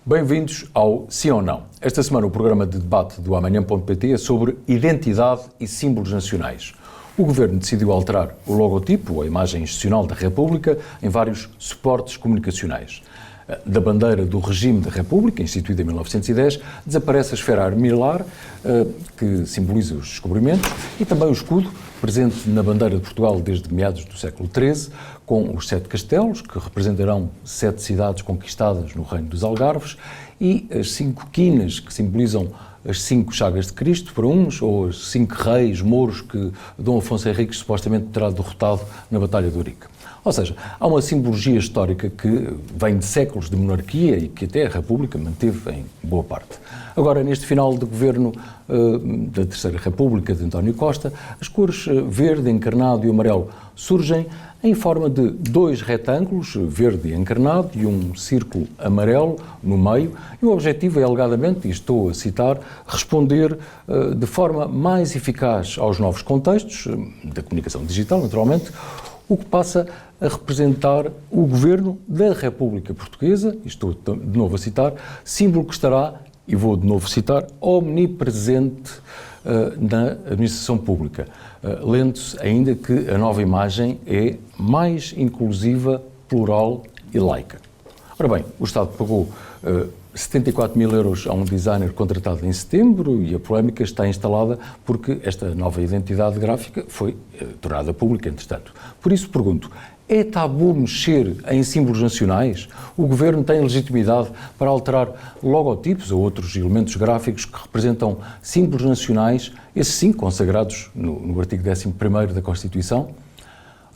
Bem-vindos ao Sim ou Não. Esta semana o programa de debate do Amanhã.pt é sobre identidade e símbolos nacionais. O Governo decidiu alterar o logotipo, a imagem institucional da República, em vários suportes comunicacionais. Da bandeira do regime da República, instituída em 1910, desaparece a esfera armilar, que simboliza os descobrimentos, e também o escudo, presente na bandeira de Portugal desde meados do século XIII, com os 7 castelos, que representarão 7 cidades conquistadas no Reino dos Algarves, e as 5 quinas, que simbolizam as 5 chagas de Cristo, para uns, ou os 5 reis mouros que Dom Afonso Henriques supostamente terá derrotado na Batalha de Ourique. Ou seja, há uma simbologia histórica que vem de séculos de monarquia e que até a República manteve em boa parte. Agora, neste final de governo da Terceira República de António Costa, as cores verde, encarnado e amarelo surgem em forma de 2 retângulos, verde encarnado e um círculo amarelo no meio, e o objetivo é, alegadamente, e estou a citar, responder de forma mais eficaz aos novos contextos, da comunicação digital, naturalmente, o que passa a representar o Governo da República Portuguesa, e estou de novo a citar, símbolo que estará, e vou de novo citar, omnipresente na administração pública, lendo-se ainda que a nova imagem é mais inclusiva, plural e laica. Ora bem, o Estado pagou 74 mil euros a um designer contratado em setembro e a polémica está instalada porque esta nova identidade gráfica foi tornada pública, entretanto. Por isso pergunto, é tabu mexer em símbolos nacionais? O Governo tem legitimidade para alterar logotipos ou outros elementos gráficos que representam símbolos nacionais, esses sim consagrados no artigo 11º da Constituição?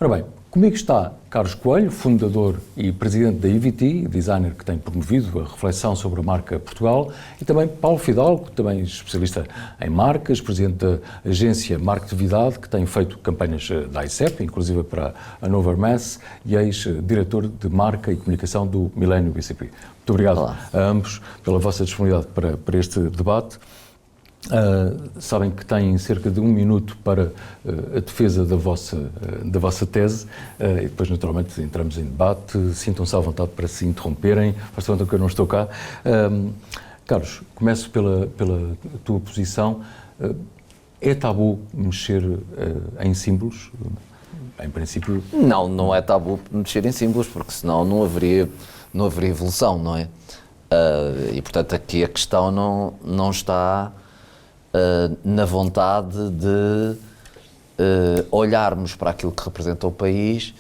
Ora bem, comigo está Carlos Coelho, fundador e presidente da IVT, designer que tem promovido a reflexão sobre a marca Portugal, e também Paulo Fidalgo, também especialista em marcas, presidente da agência Marketividade, que tem feito campanhas da ICEP, inclusive para a Nova Hermès, e ex-diretor de marca e comunicação do Millennium BCP. Muito obrigado a ambos pela vossa disponibilidade para este debate. Sabem que têm cerca de 1 minuto para a defesa da vossa tese e depois naturalmente entramos em debate. Sintam-se à vontade para se interromperem, faz conta que eu não estou cá. Carlos, começo pela tua posição. É tabu mexer em símbolos? Em princípio... Não é tabu mexer em símbolos, porque senão não haveria evolução, não é? E portanto aqui a questão não está na vontade de olharmos para aquilo que representa o país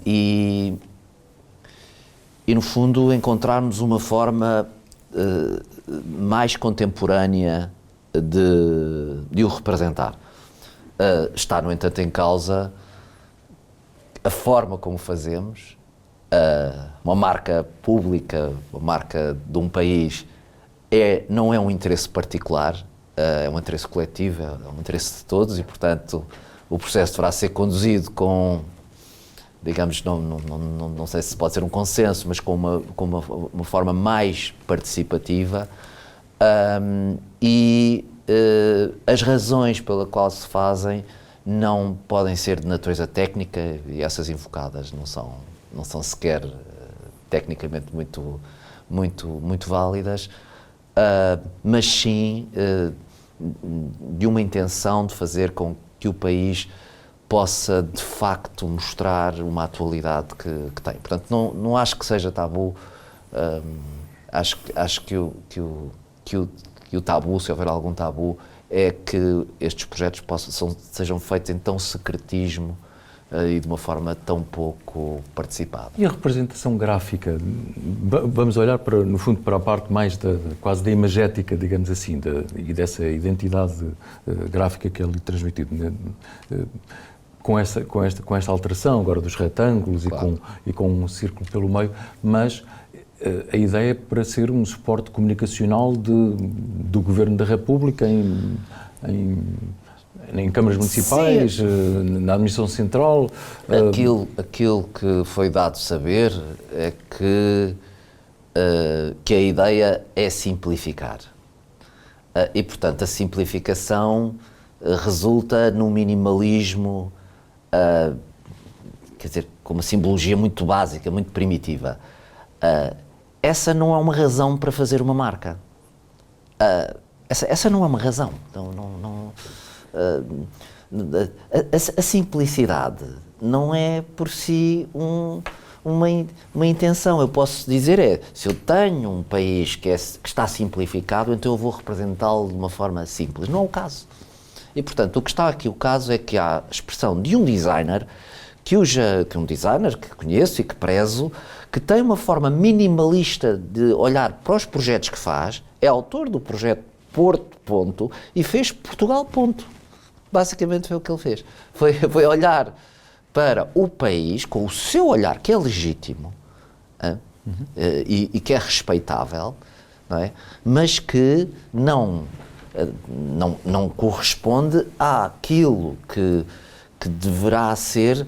e no fundo encontrarmos uma forma mais contemporânea de o representar. Está, no entanto, em causa a forma como fazemos. Uma marca pública, uma marca de um país não é um interesse particular, é um interesse coletivo, é um interesse de todos e, portanto, o processo deverá ser conduzido com, digamos, não sei se pode ser um consenso, mas com uma forma mais participativa as razões pela qual se fazem não podem ser de natureza técnica e essas invocadas não são sequer tecnicamente muito válidas, mas sim de uma intenção de fazer com que o país possa de facto mostrar uma atualidade que tem. Portanto, não acho que seja tabu, acho que o tabu, se houver algum tabu, é que estes projetos sejam feitos em tão secretismo e de uma forma tão pouco participada. E a representação gráfica? Vamos olhar, no fundo, para a parte mais quase da imagética, digamos assim, e dessa identidade gráfica que é ali transmitido. Com esta alteração agora dos retângulos, claro, e com um círculo pelo meio, mas a ideia é para ser um suporte comunicacional do Governo da República em câmaras municipais, na administração central. Aquilo que foi dado saber é que a ideia é simplificar. E, portanto, a simplificação resulta num minimalismo, quer dizer, com uma simbologia muito básica, muito primitiva. essa não é uma razão para fazer uma marca. Essa não é uma razão. A simplicidade não é por si uma intenção. Eu posso dizer se eu tenho um país que está simplificado, então eu vou representá-lo de uma forma simples. Não é o caso. E, portanto, o que está aqui, o caso é que há a expressão de um designer, que um designer que conheço e que prezo, que tem uma forma minimalista de olhar para os projetos que faz, é autor do projeto Porto, ponto, e fez Portugal, ponto. Basicamente foi o que ele fez. Foi olhar para o país com o seu olhar, que é legítimo, e que é respeitável, não é? Mas que não corresponde àquilo que deverá ser,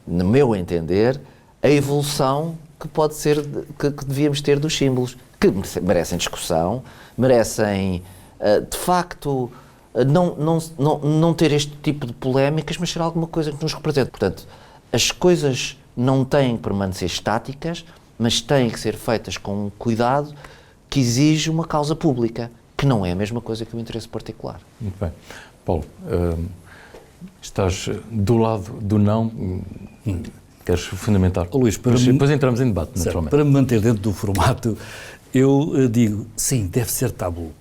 no meu entender, a evolução que pode ser, que devíamos ter dos símbolos, que merecem discussão, merecem, de facto, não ter este tipo de polémicas, mas ser alguma coisa que nos represente. Portanto, as coisas não têm que permanecer estáticas, mas têm que ser feitas com um cuidado que exige uma causa pública, que não é a mesma coisa que o interesse particular. Muito bem. Paulo, estás do lado do não, queres fundamentar? Luís, depois entramos em debate, naturalmente. Para me manter dentro do formato, eu digo, sim, deve ser tabu.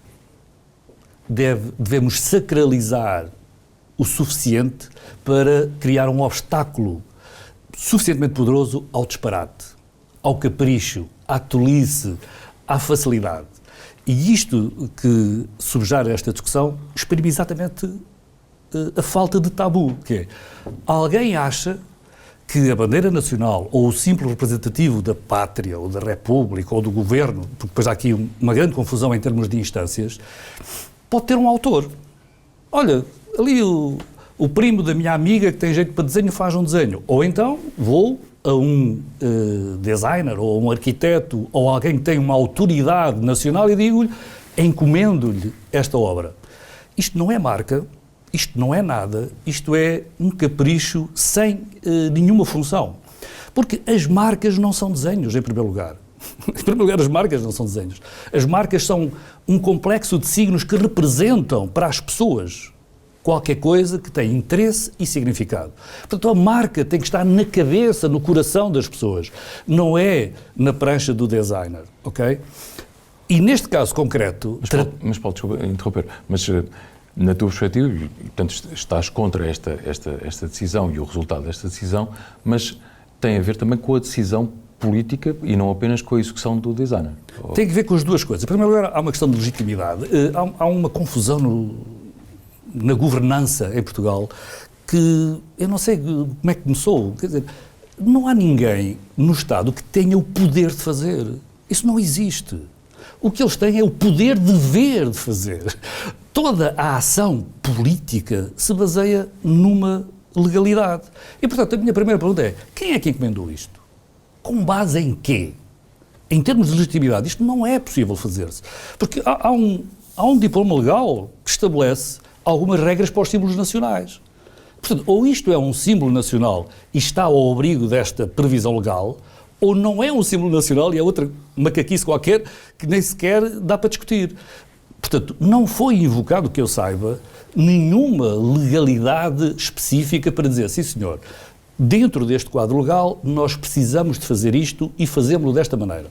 Devemos sacralizar o suficiente para criar um obstáculo suficientemente poderoso ao disparate, ao capricho, à tolice, à facilidade. E isto que subjara esta discussão exprime exatamente a falta de tabu, que é, alguém acha que a bandeira nacional ou o símbolo representativo da pátria ou da república ou do governo, porque depois há aqui uma grande confusão em termos de instâncias, pode ter um autor. Olha, ali o primo da minha amiga que tem jeito para desenho faz um desenho. Ou então vou a um designer ou a um arquiteto ou alguém que tem uma autoridade nacional e digo-lhe, encomendo-lhe esta obra. Isto não é marca, isto não é nada, isto é um capricho sem nenhuma função. Porque as marcas não são desenhos, em primeiro lugar. Em primeiro lugar, as marcas não são desenhos. As marcas são um complexo de signos que representam para as pessoas qualquer coisa que tem interesse e significado. Portanto, a marca tem que estar na cabeça, no coração das pessoas. Não é na prancha do designer, ok? E neste caso concreto... Mas Paulo, desculpa interromper, mas na tua perspectiva, e, portanto, estás contra esta decisão e o resultado desta decisão, mas tem a ver também com a decisão política e não apenas com a execução do designer. Tem que ver com as duas coisas. Em primeiro lugar, há uma questão de legitimidade. Há uma confusão na governança em Portugal que eu não sei como é que começou. Quer dizer, não há ninguém no Estado que tenha o poder de fazer. Isso não existe. O que eles têm é o poder-dever de fazer. Toda a ação política se baseia numa legalidade. E, portanto, a minha primeira pergunta é, quem é que encomendou isto? Com base em quê? Em termos de legitimidade, isto não é possível fazer-se. Porque há um diploma legal que estabelece algumas regras para os símbolos nacionais. Portanto, ou isto é um símbolo nacional e está ao abrigo desta previsão legal, ou não é um símbolo nacional e é outra macaquice qualquer que nem sequer dá para discutir. Portanto, não foi invocado, que eu saiba, nenhuma legalidade específica para dizer, sim senhor, dentro deste quadro legal nós precisamos de fazer isto e fazemos-lo desta maneira.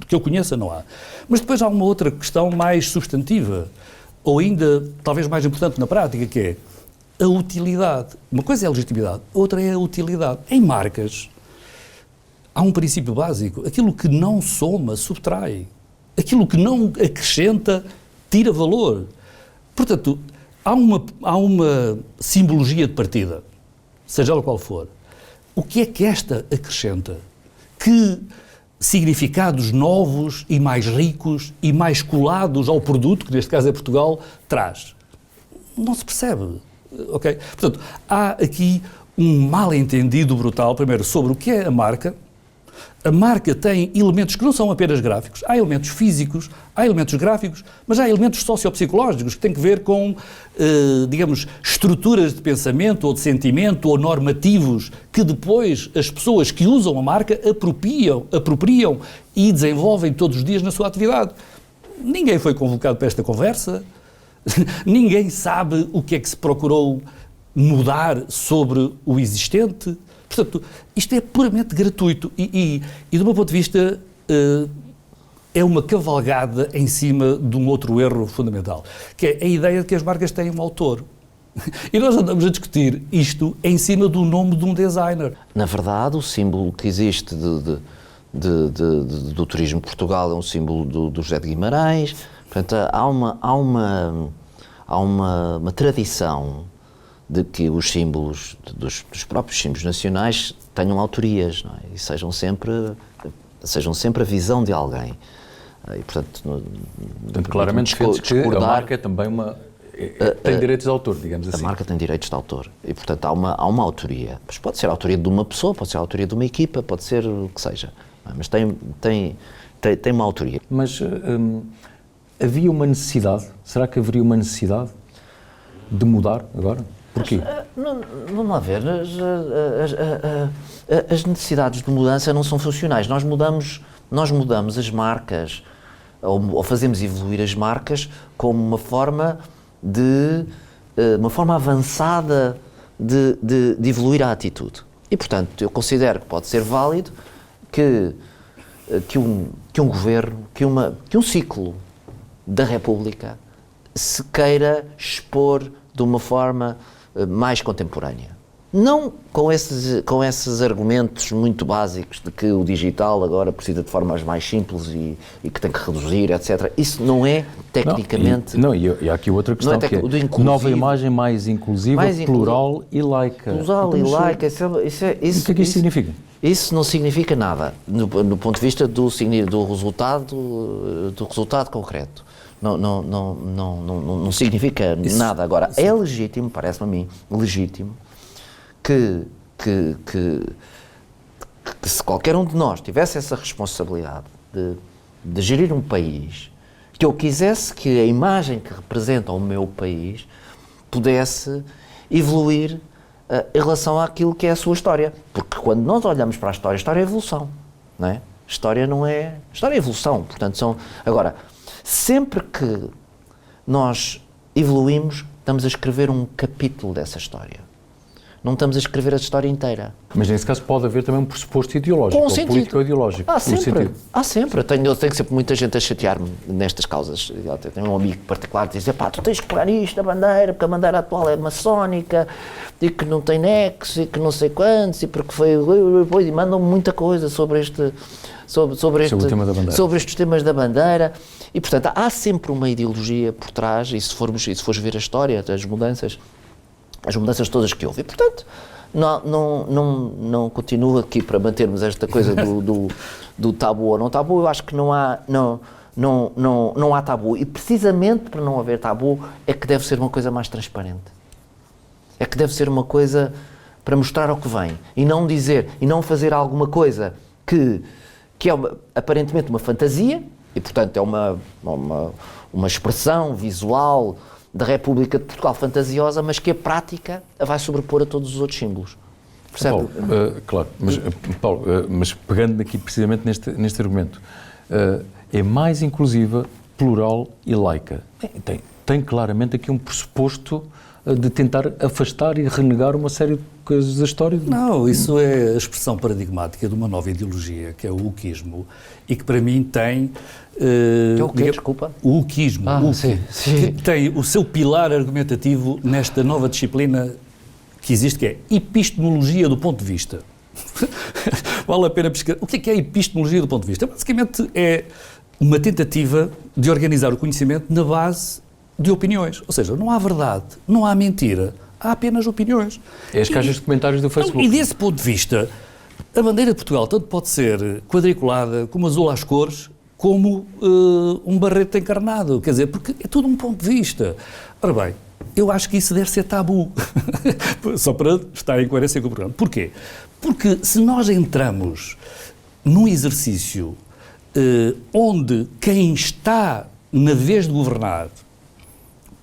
Que eu conheça não há. Mas depois há uma outra questão mais substantiva, ou ainda talvez mais importante na prática, que é a utilidade. Uma coisa é a legitimidade, outra é a utilidade. Em marcas há um princípio básico, aquilo que não soma, subtrai. Aquilo que não acrescenta, tira valor. Portanto, há uma simbologia de partida, seja ela qual for. O que é que esta acrescenta? Que significados novos e mais ricos e mais colados ao produto, que neste caso é Portugal, traz? Não se percebe, ok? Portanto, há aqui um mal-entendido brutal, primeiro, sobre o que é a marca, A marca tem elementos que não são apenas gráficos. Há elementos físicos, há elementos gráficos, mas há elementos sociopsicológicos que têm que ver com, digamos, estruturas de pensamento ou de sentimento ou normativos que depois as pessoas que usam a marca apropriam e desenvolvem todos os dias na sua atividade. Ninguém foi convocado para esta conversa, ninguém sabe o que é que se procurou mudar sobre o existente. Portanto, isto é puramente gratuito e do meu ponto de vista, é uma cavalgada em cima de um outro erro fundamental, que é a ideia de que as marcas têm um autor. E nós andamos a discutir isto em cima do nome de um designer. Na verdade, o símbolo que existe do turismo de Portugal é um símbolo do José de Guimarães. Portanto, há uma tradição de que os símbolos, dos próprios símbolos nacionais, tenham autorias, não é? E sejam sempre a visão de alguém. E, portanto, claramente defende que a marca é também tem direitos de autor, digamos assim. A marca tem direitos de autor e, portanto, há uma autoria. Mas pode ser a autoria de uma pessoa, pode ser a autoria de uma equipa, pode ser o que seja. Mas tem uma autoria. Mas havia uma necessidade? Será que haveria uma necessidade de mudar agora? Porquê? Vamos lá ver, as necessidades de mudança não são funcionais. Nós mudamos as marcas, ou fazemos evoluir as marcas como uma forma avançada de evoluir a atitude. E, portanto, eu considero que pode ser válido que um governo, que um ciclo da República se queira expor de uma forma mais contemporânea. Não com esses argumentos muito básicos de que o digital agora precisa de formas mais simples e que tem que reduzir, etc. Isso não é tecnicamente... E há aqui outra questão, que é nova imagem mais inclusiva, plural e laica. Plural e laica, isso o que é que isso significa? Isso não significa nada, no ponto de vista do resultado concreto. Não significa nada. Agora, é legítimo, parece-me a mim, legítimo, que se qualquer um de nós tivesse essa responsabilidade de gerir um país, que eu quisesse que a imagem que representa o meu país pudesse evoluir em relação àquilo que é a sua história. Porque quando nós olhamos para a história é evolução, não é? História é evolução, portanto Agora, sempre que nós evoluímos, estamos a escrever um capítulo dessa história. Não estamos a escrever a história inteira. Mas nesse caso pode haver também um pressuposto ideológico, ou político ou ideológico. Há sempre. Eu tenho sempre muita gente a chatear-me nestas causas. Eu tenho um amigo particular que diz: pá, tu tens que pegar isto da bandeira, porque a bandeira atual é maçónica, e que não tem nexo, e que não sei quantos, e porque foi... E mandam-me muita coisa sobre estes temas da bandeira. E, portanto, há sempre uma ideologia por trás, e se fores ver a história das mudanças, as mudanças todas que houve. E, portanto, não continuo aqui para mantermos esta coisa do tabu ou não tabu. Eu acho que não há tabu. E, precisamente por não haver tabu, é que deve ser uma coisa mais transparente. É que deve ser uma coisa para mostrar ao que vem. E não dizer, e não fazer alguma coisa que é aparentemente uma fantasia, e, portanto, é uma expressão visual da República de Portugal fantasiosa, mas que a prática a vai sobrepor a todos os outros símbolos. Percebe? Paulo, claro, mas, Paulo, mas pegando aqui precisamente neste argumento, é mais inclusiva, plural e laica. Tem claramente aqui um pressuposto de tentar afastar e renegar uma série de coisas da história. Não, isso é a expressão paradigmática de uma nova ideologia, que é o wokeismo, e que para mim tem... é o quê? Desculpa? O wokeismo. Sim. Que tem o seu pilar argumentativo nesta nova disciplina que existe, que é epistemologia do ponto de vista. Vale a pena pesquisar. O que é a epistemologia do ponto de vista? Basicamente é uma tentativa de organizar o conhecimento na base de opiniões. Ou seja, não há verdade, não há mentira, há apenas opiniões. É as caixas de comentários do Facebook. E desse ponto de vista, a bandeira de Portugal tanto pode ser quadriculada, como azul às cores, como um barrete encarnado. Quer dizer, porque é tudo um ponto de vista. Ora bem, eu acho que isso deve ser tabu. Só para estar em coerência com o programa. Porquê? Porque se nós entramos num exercício onde quem está na vez de governar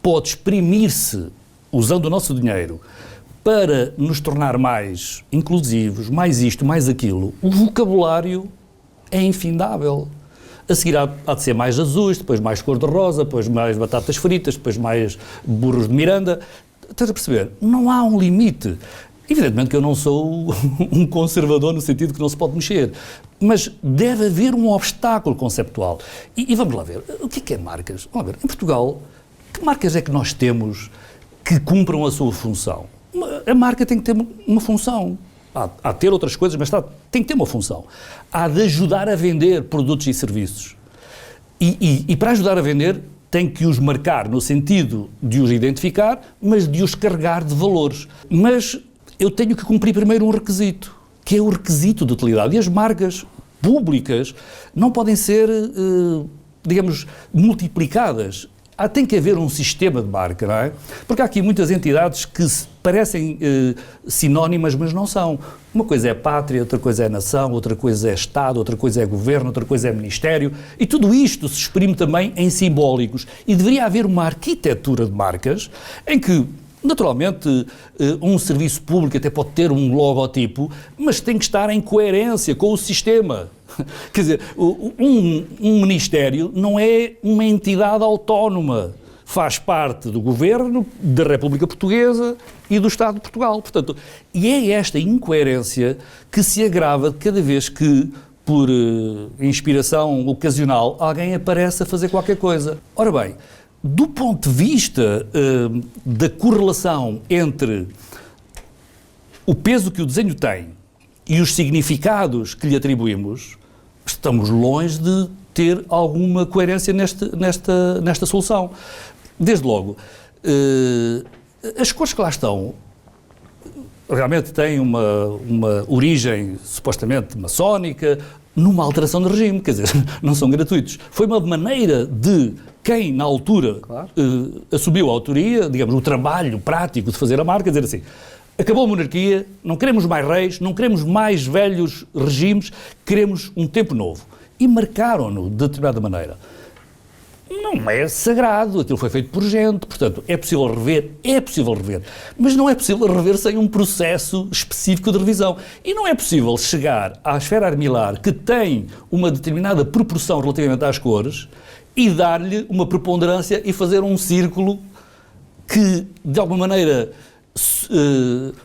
pode exprimir-se, usando o nosso dinheiro, para nos tornar mais inclusivos, mais isto, mais aquilo, o vocabulário é infindável. A seguir há de ser mais azuis, depois mais cor-de-rosa, depois mais batatas fritas, depois mais burros de Miranda. Estás a perceber? Não há um limite. Evidentemente que eu não sou um conservador no sentido que não se pode mexer, mas deve haver um obstáculo conceptual. E vamos lá ver, o que é marcas? Vamos ver, em Portugal, que marcas é que nós temos que cumpram a sua função? A marca tem que ter uma função. Há de ter outras coisas, mas tem que ter uma função. Há de ajudar a vender produtos e serviços. E para ajudar a vender, tem que os marcar no sentido de os identificar, mas de os carregar de valores. Mas eu tenho que cumprir primeiro um requisito, que é o requisito de utilidade. E as marcas públicas não podem ser, digamos, multiplicadas. Tem que haver um sistema de marca, não é? Porque há aqui muitas entidades que parecem sinónimas, mas não são. Uma coisa é pátria, outra coisa é nação, outra coisa é Estado, outra coisa é governo, outra coisa é ministério, e tudo isto se exprime também em simbólicos. E deveria haver uma arquitetura de marcas em que, naturalmente, um serviço público até pode ter um logotipo, mas tem que estar em coerência com o sistema. Quer dizer, um ministério não é uma entidade autónoma, faz parte do governo, da República Portuguesa e do Estado de Portugal. Portanto, e é esta incoerência que se agrava cada vez que, por inspiração ocasional, alguém aparece a fazer qualquer coisa. Ora bem, do ponto de vista da correlação entre o peso que o desenho tem e os significados que lhe atribuímos, estamos longe de ter alguma coerência nesta solução. Desde logo, as cores que lá estão realmente têm uma origem supostamente maçónica, numa alteração de regime, quer dizer, não são gratuitos. Foi uma maneira de quem, na altura, assumiu a autoria, digamos, o trabalho prático de fazer a marca, dizer assim: acabou a monarquia, não queremos mais reis, não queremos mais velhos regimes, queremos um tempo novo. E marcaram-no de determinada maneira. Não é sagrado, aquilo foi feito por gente, portanto, é possível rever, mas não é possível rever sem um processo específico de revisão. E não é possível chegar à esfera armilar, que tem uma determinada proporção relativamente às cores, e dar-lhe uma preponderância e fazer um círculo que, de alguma maneira,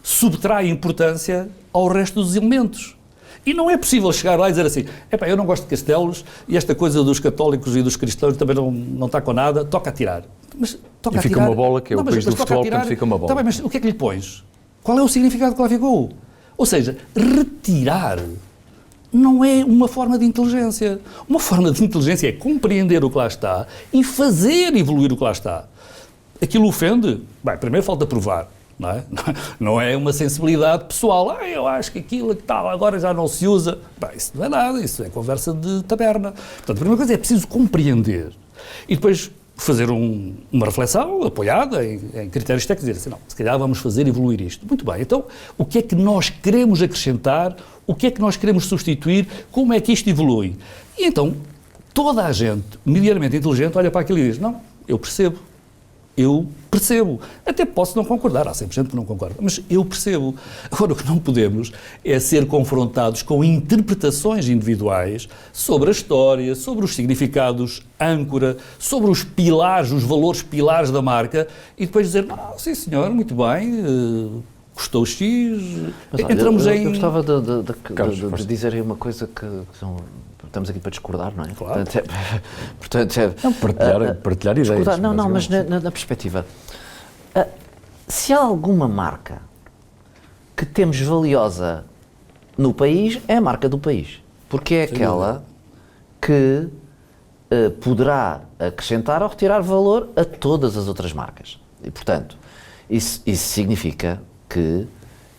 subtrai importância ao resto dos elementos. E não é possível chegar lá e dizer assim: epá, eu não gosto de castelos e esta coisa dos católicos e dos cristãos também não está com nada, toca a tirar. Mas toca a tirar. E fica uma bola, que é o país do futebol, quando fica uma bola. Tá bem, mas o que é que lhe pões? Qual é o significado que lá ficou? Ou seja, retirar não é uma forma de inteligência. Uma forma de inteligência é compreender o que lá está e fazer evoluir o que lá está. Aquilo ofende? Bem, primeiro falta provar. Não é? Não é uma sensibilidade pessoal. Eu acho que aquilo que tal agora já não se usa. Bem, isso não é nada, isso é conversa de taberna. Portanto, a primeira coisa é preciso compreender e depois fazer uma reflexão apoiada em critérios técnicos, dizer assim: não, se calhar vamos fazer evoluir isto. Muito bem, então o que é que nós queremos acrescentar, o que é que nós queremos substituir, como é que isto evolui? E então toda a gente, medianamente inteligente, olha para aquilo e diz: não, eu percebo. Até posso não concordar, há 100% que não concorda, mas eu percebo. Agora, o que não podemos é ser confrontados com interpretações individuais sobre a história, sobre os significados âncora, sobre os pilares, os valores pilares da marca, e depois dizer: sim senhor, muito bem, custou X, mas, entramos eu em... Eu gostava de dizer aí uma coisa que estamos aqui para discordar, não é? Claro. Portanto, não, partilhar ideias. Não, mas na perspectiva. Se há alguma marca que temos valiosa no país, é a marca do país. Porque é aquela que poderá acrescentar ou retirar valor a todas as outras marcas. E, portanto, isso significa que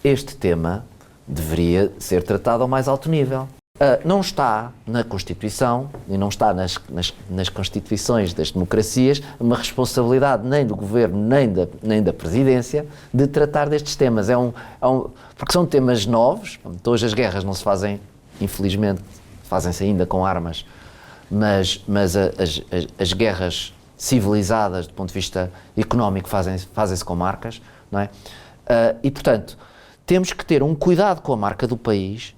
este tema deveria ser tratado ao mais alto nível. Não está na Constituição e não está nas Constituições das democracias uma responsabilidade nem do Governo nem da Presidência de tratar destes temas. Porque são temas novos. Hoje as guerras não se fazem, infelizmente, fazem-se ainda com armas, mas as guerras civilizadas, do ponto de vista económico, fazem-se com marcas, não é? E, portanto, temos que ter um cuidado com a marca do país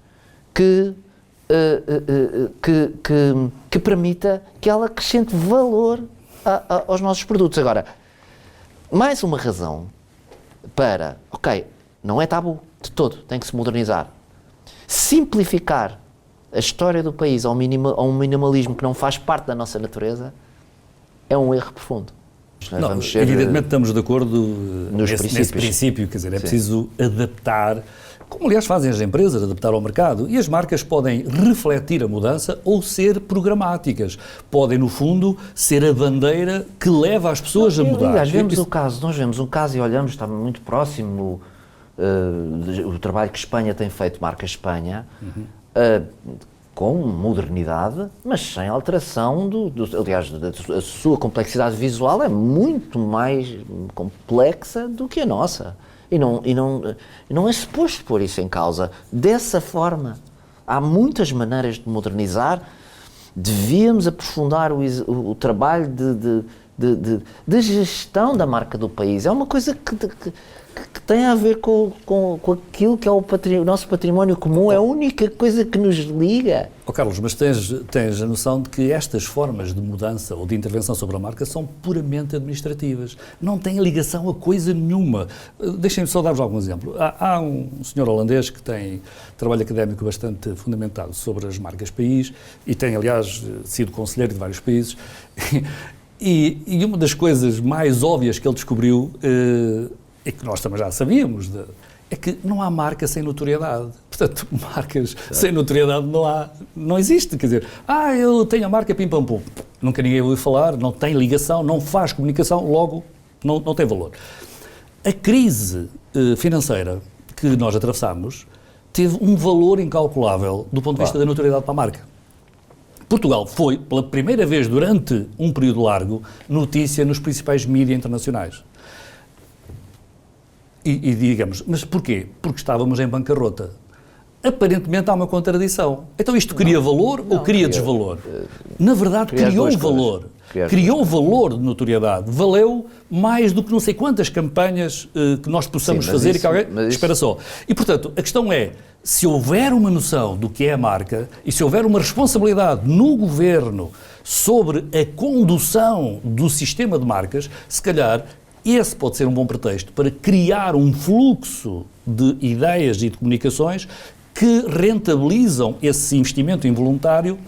que permita que ela acrescente valor aos nossos produtos. Agora, mais uma razão para, não é tabu de todo, tem que se modernizar. Simplificar a história do país a um minimalismo que não faz parte da nossa natureza é um erro profundo. Não, evidentemente estamos de acordo nesse princípio, quer dizer, é Sim. preciso adaptar, como aliás fazem as empresas, adaptar ao mercado, e as marcas podem refletir a mudança ou ser programáticas, podem no fundo ser a bandeira que leva as pessoas a mudar. Aliás, nós vemos um caso e olhamos, está muito próximo o trabalho que Espanha tem feito, marca Espanha, com modernidade, mas sem alteração aliás, a sua complexidade visual é muito mais complexa do que a nossa. E não é suposto pôr isso em causa dessa forma. Há muitas maneiras de modernizar, devíamos aprofundar o trabalho de gestão da marca do país. É uma coisa que tem a ver com aquilo que é o nosso património comum, é a única coisa que nos liga. Carlos, mas tens a noção de que estas formas de mudança ou de intervenção sobre a marca são puramente administrativas, não têm ligação a coisa nenhuma. Deixem-me só dar-vos algum exemplo. Há um senhor holandês que tem trabalho académico bastante fundamentado sobre as marcas país e tem, aliás, sido conselheiro de vários países. E uma das coisas mais óbvias que ele descobriu, e que nós também já sabíamos, é que não há marca sem notoriedade. Portanto, marcas sem notoriedade não existe. Quer dizer, eu tenho a marca Pim Pam Pum. Nunca ninguém ouviu falar, não tem ligação, não faz comunicação, logo não tem valor. A crise financeira que nós atravessamos teve um valor incalculável do ponto de vista da notoriedade para a marca. Portugal foi, pela primeira vez durante um período largo, notícia nos principais mídias internacionais. E digamos, mas porquê? Porque estávamos em bancarrota. Aparentemente há uma contradição. Então isto cria valor ou cria desvalor? Na verdade, criou valor. Criou valor de notoriedade. Valeu mais do que não sei quantas campanhas que nós possamos fazer. Espera só. E, portanto, a questão é, se houver uma noção do que é a marca e se houver uma responsabilidade no governo sobre a condução do sistema de marcas, se calhar esse pode ser um bom pretexto para criar um fluxo de ideias e de comunicações que rentabilizam esse investimento involuntário,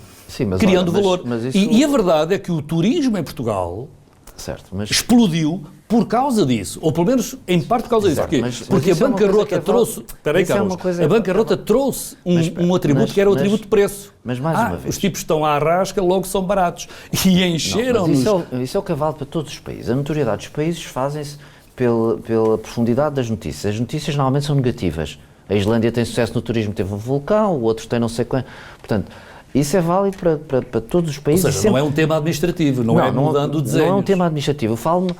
criando valor. E a verdade é que o turismo em Portugal explodiu por causa disso, ou pelo menos em parte por causa disso. Porque a bancarrota trouxe... Espera aí, Carlos. A bancarrota trouxe um atributo que era o atributo de preço. Mas mais uma vez... Os tipos estão à arrasca, logo são baratos. E encheram-nos... Isso é o que vale para todos os países. A notoriedade dos países fazem-se pela profundidade das notícias. As notícias normalmente são negativas. A Islândia tem sucesso no turismo, teve um vulcão, o outro tem não sei quanto. Portanto, isso é válido para todos os países. Ou seja, não é um tema administrativo, não é mudando desenhos. Não é um tema administrativo. Eu falo...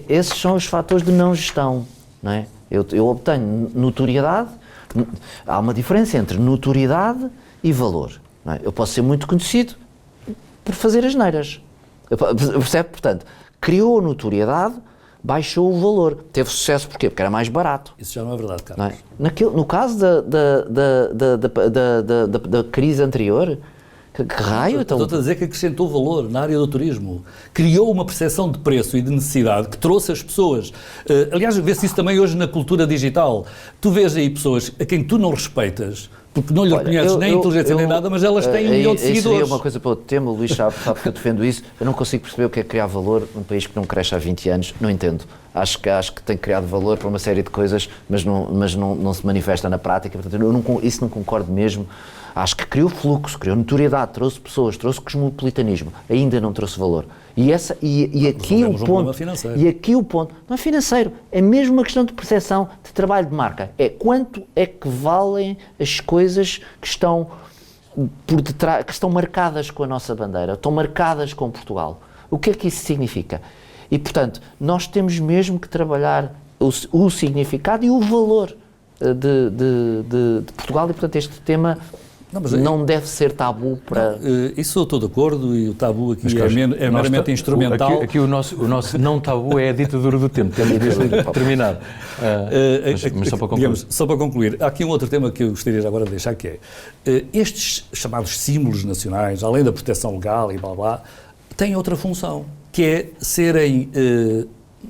Esses são os fatores de não gestão, não é? Eu obtenho notoriedade, há uma diferença entre notoriedade e valor, não é? Eu posso ser muito conhecido por fazer asneiras, percebe? Portanto, criou notoriedade, baixou o valor, teve sucesso porquê? Porque era mais barato. Isso já não é verdade, Carlos. Não é? No caso da crise anterior, que raio? Estou a dizer que acrescentou valor na área do turismo. Criou uma percepção de preço e de necessidade que trouxe as pessoas. Aliás, vê-se isso também hoje na cultura digital. Tu vês aí pessoas a quem tu não respeitas, porque não lhe reconheces nem inteligência nem nada, mas elas têm 1 milhão de seguidores. Seria uma coisa para outro tema, o Luís sabe que eu defendo isso. Eu não consigo perceber o que é criar valor num país que não cresce há 20 anos. Não entendo. Acho que tem criado valor para uma série de coisas, mas não se manifesta na prática. Portanto, isso não concordo mesmo. Acho que criou fluxo, criou notoriedade, trouxe pessoas, trouxe cosmopolitanismo, ainda não trouxe valor. E aqui o ponto não é financeiro, é mesmo uma questão de percepção, de trabalho de marca. É quanto é que valem as coisas que estão por detrás, que estão marcadas com a nossa bandeira, estão marcadas com Portugal. O que é que isso significa? E, portanto, nós temos mesmo que trabalhar o significado e o valor de Portugal e, portanto, este tema não deve ser tabu para... Isso eu estou de acordo, e o tabu aqui é meramente nós, instrumental. Aqui o nosso não tabu é a ditadura do tempo, temos de terminar. Mas só para concluir. Digamos, só para concluir, há aqui um outro tema que eu gostaria agora de deixar, que é estes chamados símbolos nacionais, além da proteção legal e blá blá, têm outra função, que é serem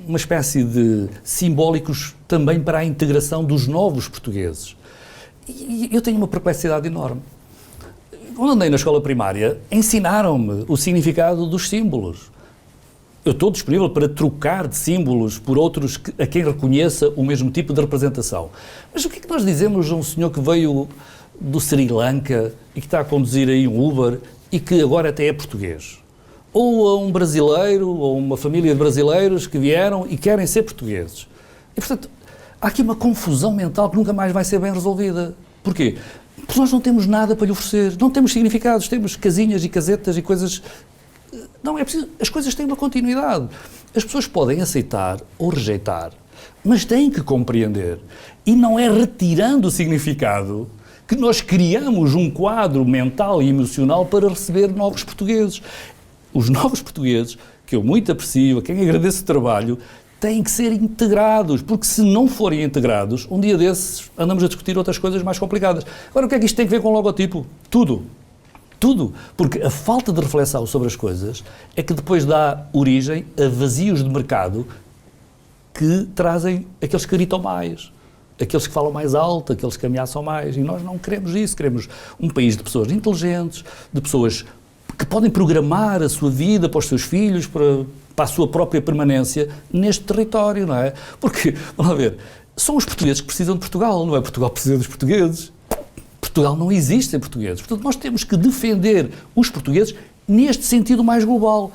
uma espécie de simbólicos também para a integração dos novos portugueses. E eu tenho uma perplexidade enorme. Quando andei na escola primária, ensinaram-me o significado dos símbolos. Eu estou disponível para trocar de símbolos por outros a quem reconheça o mesmo tipo de representação. Mas o que é que nós dizemos a um senhor que veio do Sri Lanka e que está a conduzir aí um Uber e que agora até é português? Ou a um brasileiro, ou uma família de brasileiros que vieram e querem ser portugueses? E, portanto, há aqui uma confusão mental que nunca mais vai ser bem resolvida. Porquê? Porque nós não temos nada para lhe oferecer, não temos significados, temos casinhas e casetas e coisas... Não, é preciso... As coisas têm uma continuidade. As pessoas podem aceitar ou rejeitar, mas têm que compreender. E não é retirando o significado que nós criamos um quadro mental e emocional para receber novos portugueses. Os novos portugueses, que eu muito aprecio, a quem agradeço o trabalho, têm que ser integrados, porque se não forem integrados, um dia desses andamos a discutir outras coisas mais complicadas. Agora, o que é que isto tem a ver com o logotipo? Tudo. Tudo. Porque a falta de reflexão sobre as coisas é que depois dá origem a vazios de mercado que trazem aqueles que gritam mais, aqueles que falam mais alto, aqueles que ameaçam mais. E nós não queremos isso. Queremos um país de pessoas inteligentes, de pessoas que podem programar a sua vida para os seus filhos, para a sua própria permanência neste território, não é? Porque, vamos lá ver, são os portugueses que precisam de Portugal, não é Portugal que precisa dos portugueses. Portugal não existe sem portugueses. Portanto, nós temos que defender os portugueses neste sentido mais global.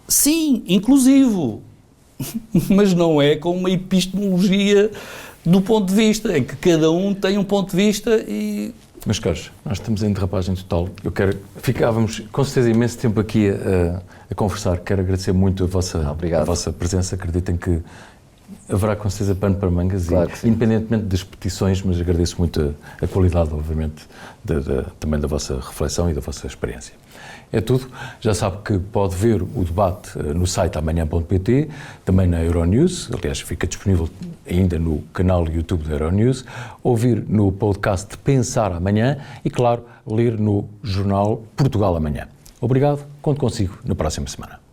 Sim, inclusivo, mas não é com uma epistemologia do ponto de vista, em que cada um tem um ponto de vista e... Meus caros, nós estamos em derrapagem total. Ficávamos com certeza imenso tempo aqui a conversar. Quero agradecer muito a vossa presença. Acreditem que haverá com certeza pano para mangas, claro, e, independentemente das petições, mas agradeço muito a qualidade, obviamente, também da vossa reflexão e da vossa experiência. É tudo. Já sabe que pode ver o debate no site amanhã.pt, também na Euronews, aliás, fica disponível ainda no canal YouTube da Euronews, ouvir no podcast Pensar Amanhã e, claro, ler no jornal Portugal Amanhã. Obrigado, conto consigo na próxima semana.